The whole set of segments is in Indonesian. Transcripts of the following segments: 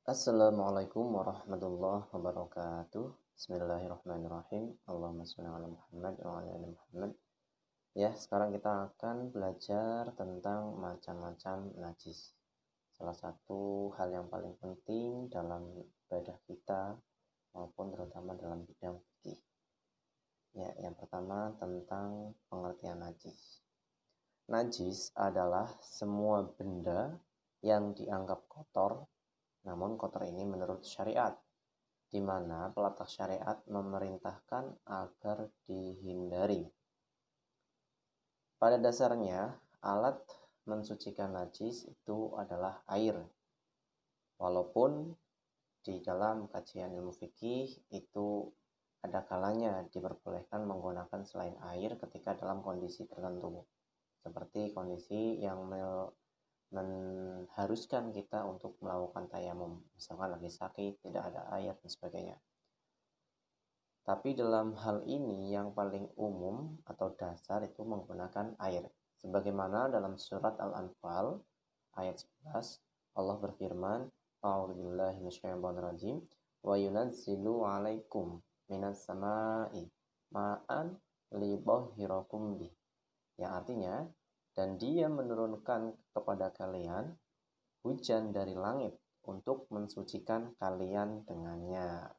Assalamualaikum warahmatullahi wabarakatuh. Bismillahirrahmanirrahim. Allahumma sholli ala Muhammad wa ala ali Muhammad. Ya, sekarang kita akan belajar tentang macam-macam najis. Salah satu hal yang paling penting dalam ibadah kita maupun terutama dalam bidang fikih. Ya, yang pertama tentang pengertian najis. Najis adalah semua benda yang dianggap kotor, namun kotor ini menurut syariat, di mana peletak syariat memerintahkan agar dihindari. Pada dasarnya, alat mensucikan najis itu adalah air. Walaupun di dalam kajian ilmu fikih itu ada kalanya diperbolehkan menggunakan selain air ketika dalam kondisi tertentu. Seperti kondisi yang mengharuskan kita untuk melakukan tayamum, misalkan lagi sakit, tidak ada air dan sebagainya. Tapi dalam hal ini yang paling umum atau dasar itu menggunakan air. Sebagaimana dalam surat Al-Anfal ayat 11 Allah berfirman, A'udzubillahi minasyaitonirrajim, wa yunazzilu 'alaikum minas sama'i ma'an lidhahhirakum bih. Yang artinya, dan dia menurunkan kepada kalian hujan dari langit untuk mensucikan kalian dengannya.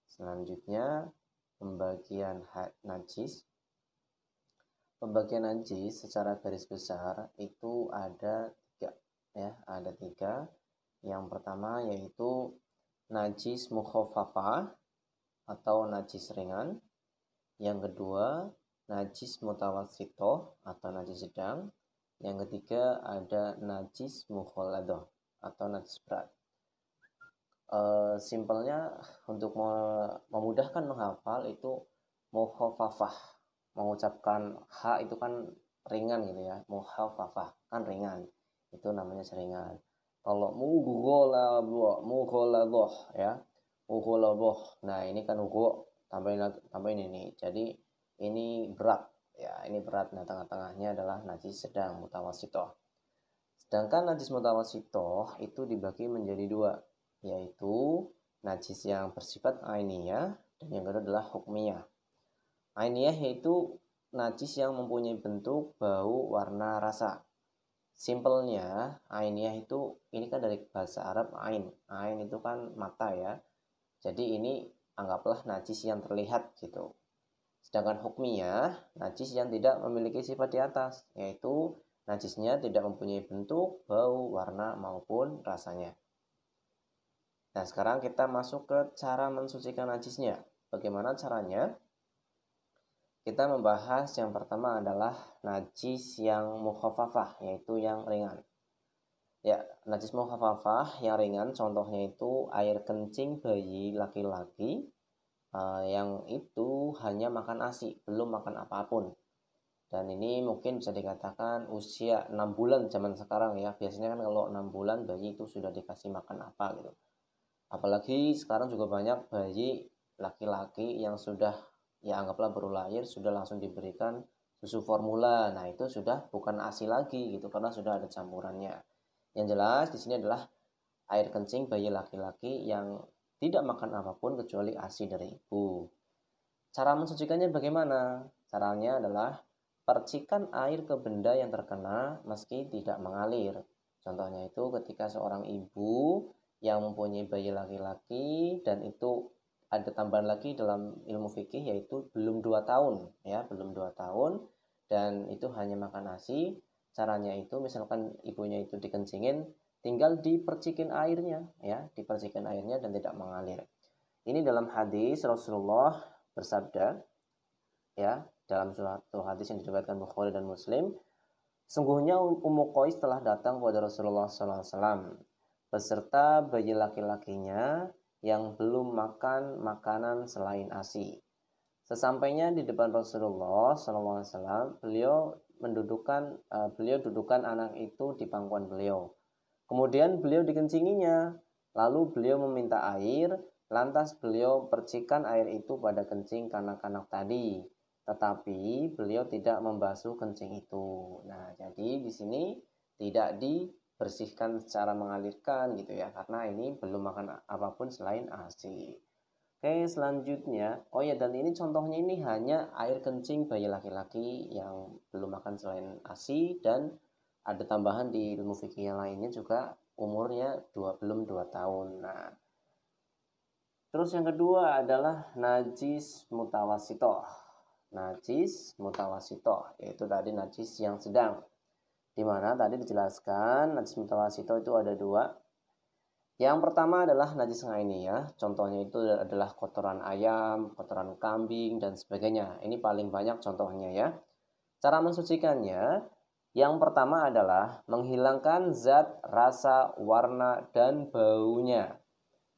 Selanjutnya, pembagian najis. Pembagian najis secara garis besar itu ada tiga, ya, ada tiga. Yang pertama yaitu najis mukhaffafah atau najis ringan. Yang kedua, najis mutawassithah atau najis sedang. Yang ketiga ada najis mukhalladah atau najis berat. Simpelnya untuk memudahkan menghafal itu mukhaffafah, mengucapkan h itu kan ringan gitu ya, mukhaffafah kan ringan, itu namanya seringan. Kalau mughalladah ya, mughalladah, nah ini kan tambahin ini, jadi ini berat ya, ini berat. Nah, tengah-tengahnya adalah najis sedang mutawassithah. Sedangkan najis mutawassithah itu dibagi menjadi dua, yaitu najis yang bersifat ainiyah dan yang kedua adalah hukmiyah. Ainiyah yaitu najis yang mempunyai bentuk, bau, warna, rasa. Simpelnya ainiyah itu, ini kan dari bahasa Arab ain. Ain itu kan mata ya. Jadi ini anggaplah najis yang terlihat gitu. Sedangkan hukmiyah, najis yang tidak memiliki sifat di atas, yaitu najisnya tidak mempunyai bentuk, bau, warna maupun rasanya. Nah, sekarang kita masuk ke cara mensucikan najisnya. Bagaimana caranya? Kita membahas yang pertama adalah najis yang mukhaffafah, yaitu yang ringan. Ya, najis mukhaffafah yang ringan contohnya itu air kencing bayi laki-laki yang itu hanya makan ASI, belum makan apapun. Dan ini mungkin bisa dikatakan usia 6 bulan zaman sekarang ya. Biasanya kan kalau 6 bulan bayi itu sudah dikasih makan apa gitu. Apalagi sekarang juga banyak bayi laki-laki yang sudah, ya anggaplah baru lahir, sudah langsung diberikan susu formula. Nah, itu sudah bukan ASI lagi gitu, karena sudah ada campurannya. Yang jelas di sini adalah air kencing bayi laki-laki yang tidak makan apapun kecuali ASI dari ibu. Cara mensucikannya bagaimana? Caranya adalah percikan air ke benda yang terkena meski tidak mengalir. Contohnya itu ketika seorang ibu yang mempunyai bayi laki-laki dan itu ada tambahan lagi dalam ilmu fikih yaitu belum 2 tahun ya, belum 2 tahun dan itu hanya makan nasi. Caranya itu misalkan ibunya itu dikencingin, tinggal dipercikin airnya ya, dipercikin airnya dan tidak mengalir. Ini dalam hadis Rasulullah bersabda ya, dalam suatu hadis yang diriwayatkan Bukhari dan Muslim, sungguhnya Ummu Qais telah datang kepada Rasulullah SAW beserta bayi laki-lakinya yang belum makan makanan selain ASI. Sesampainya di depan Rasulullah SAW, beliau dudukkan anak itu di pangkuan beliau. Kemudian beliau dikencinginya, lalu beliau meminta air, lantas beliau percikan air itu pada kencing kanak-kanak tadi. Tetapi beliau tidak membasuh kencing itu. Nah, jadi di sini tidak bersihkan secara mengalirkan gitu ya, karena ini belum makan apapun selain ASI. Oke, selanjutnya, oh ya, dan ini contohnya ini hanya air kencing bayi laki-laki yang belum makan selain ASI, dan ada tambahan di ilmu fikih yang lainnya juga umurnya belum 2 tahun. Nah, terus yang kedua adalah najis mutawasitoh. Najis mutawasitoh, yaitu tadi najis yang sedang. Dimana tadi dijelaskan najis mutawasitoh itu ada dua. Yang pertama adalah najis ghainiyah, contohnya itu adalah kotoran ayam, kotoran kambing, dan sebagainya. Ini paling banyak contohnya ya. Cara mensucikannya, yang pertama adalah menghilangkan zat, rasa, warna, dan baunya.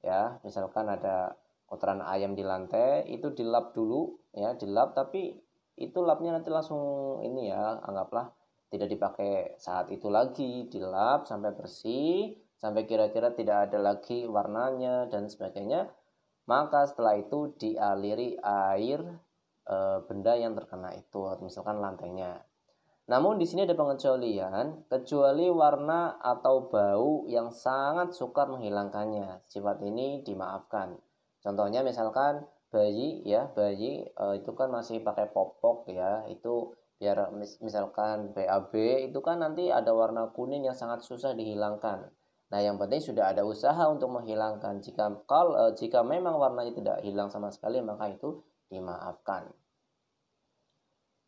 Ya, misalkan ada kotoran ayam di lantai, itu dilap dulu, ya, dilap, tapi itu lapnya nanti langsung ini ya, anggaplah tidak dipakai saat itu lagi, dilap sampai bersih, sampai kira-kira tidak ada lagi warnanya dan sebagainya. Maka setelah itu dialiri air benda yang terkena itu, misalkan lantainya. Namun di sini ada pengecualian, kecuali warna atau bau yang sangat sukar menghilangkannya. Sifat ini dimaafkan. Contohnya misalkan bayi ya, bayi itu kan masih pakai popok ya, itu biar misalkan BAB itu kan nanti ada warna kuning yang sangat susah dihilangkan. Nah, yang penting sudah ada usaha untuk menghilangkan. Jika memang warnanya tidak hilang sama sekali, maka itu dimaafkan.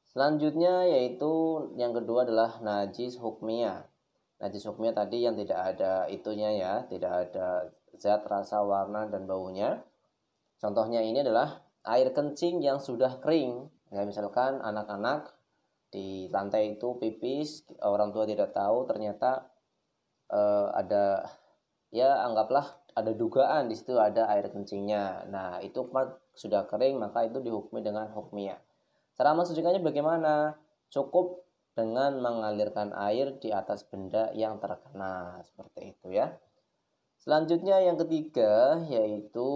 Selanjutnya yaitu yang kedua adalah najis hukmiyah. Najis hukmiyah tadi yang tidak ada itunya ya, tidak ada zat, rasa, warna, dan baunya. Contohnya ini adalah air kencing yang sudah kering. Ya, misalkan anak-anak di lantai itu pipis, orang tua tidak tahu, ternyata ada, ya anggaplah ada dugaan di situ ada air kencingnya. Nah, itu sudah kering, maka itu dihukumi dengan hukmiyah. Cara mensucikannya bagaimana? Cukup dengan mengalirkan air di atas benda yang terkena, seperti itu ya. Selanjutnya yang ketiga yaitu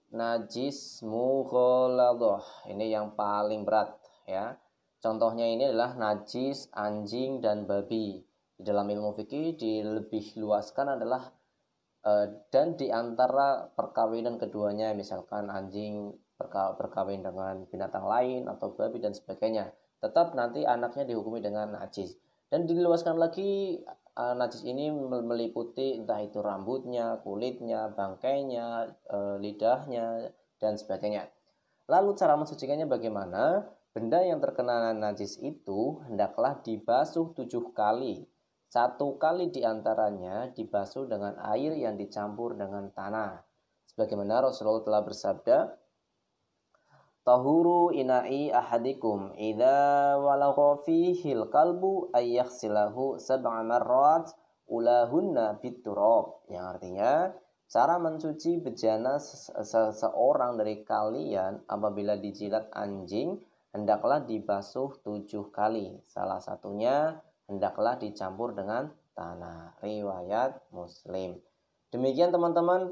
najis mughaladah. Ini yang paling berat ya. Contohnya ini adalah najis anjing dan babi. Di dalam ilmu fikih dilebih luaskan adalah dan di antara perkawinan keduanya, misalkan anjing berkawin dengan binatang lain atau babi dan sebagainya, tetap nanti anaknya dihukumi dengan najis. Dan diluaskan lagi, najis ini meliputi entah itu rambutnya, kulitnya, bangkainya, lidahnya, dan sebagainya. Lalu cara mensucikannya bagaimana? Benda yang terkena najis itu hendaklah dibasuh 7 kali. 1 kali diantaranya dibasuh dengan air yang dicampur dengan tanah. Sebagaimana Rasulullah telah bersabda, Tahuru ina'i ahadikum idza walagha fihil qalbu ayyaghsilahu sab'a marrat ulahunna biturab. Yang artinya, cara mencuci bejana seseorang dari kalian apabila dijilat anjing hendaklah dibasuh 7 kali. Salah satunya hendaklah dicampur dengan tanah. Riwayat Muslim. Demikian teman-teman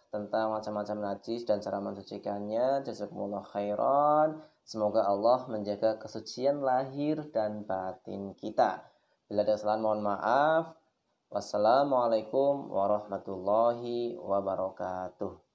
tentang macam-macam najis dan cara mensucikannya. Jazakumullah khairan. Semoga Allah menjaga kesucian lahir dan batin kita. Bila ada kesalahan mohon maaf. Wassalamualaikum warahmatullahi wabarakatuh.